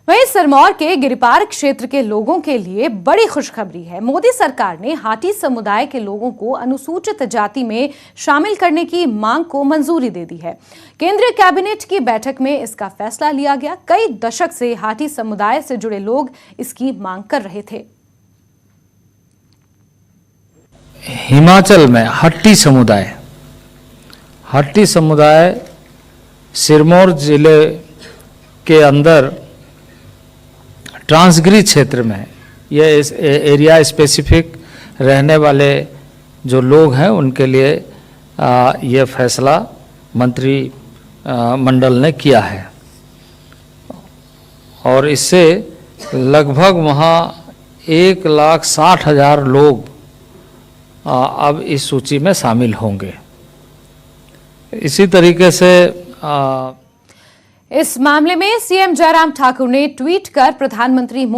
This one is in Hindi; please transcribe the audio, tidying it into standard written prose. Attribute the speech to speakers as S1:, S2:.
S1: वहीं सिरमौर के गिरिपार क्षेत्र के लोगों के लिए बड़ी खुशखबरी है। मोदी सरकार ने हाटी समुदाय के लोगों को अनुसूचित जाति में शामिल करने की मांग को मंजूरी दे दी है। केंद्रीय कैबिनेट की बैठक में इसका फैसला लिया गया। कई दशक से हाटी समुदाय से जुड़े लोग इसकी मांग कर रहे थे।
S2: हिमाचल में हट्टी समुदाय सिरमौर जिले के अंदर ट्रांसगिरी क्षेत्र में यह इस एरिया स्पेसिफिक रहने वाले जो लोग हैं उनके लिए ये फैसला मंत्री मंडल ने किया है और इससे लगभग वहाँ 1,60,000 लोग अब इस सूची में शामिल होंगे। इसी तरीके से
S1: इस मामले में सीएम जयराम ठाकुर ने ट्वीट कर प्रधानमंत्री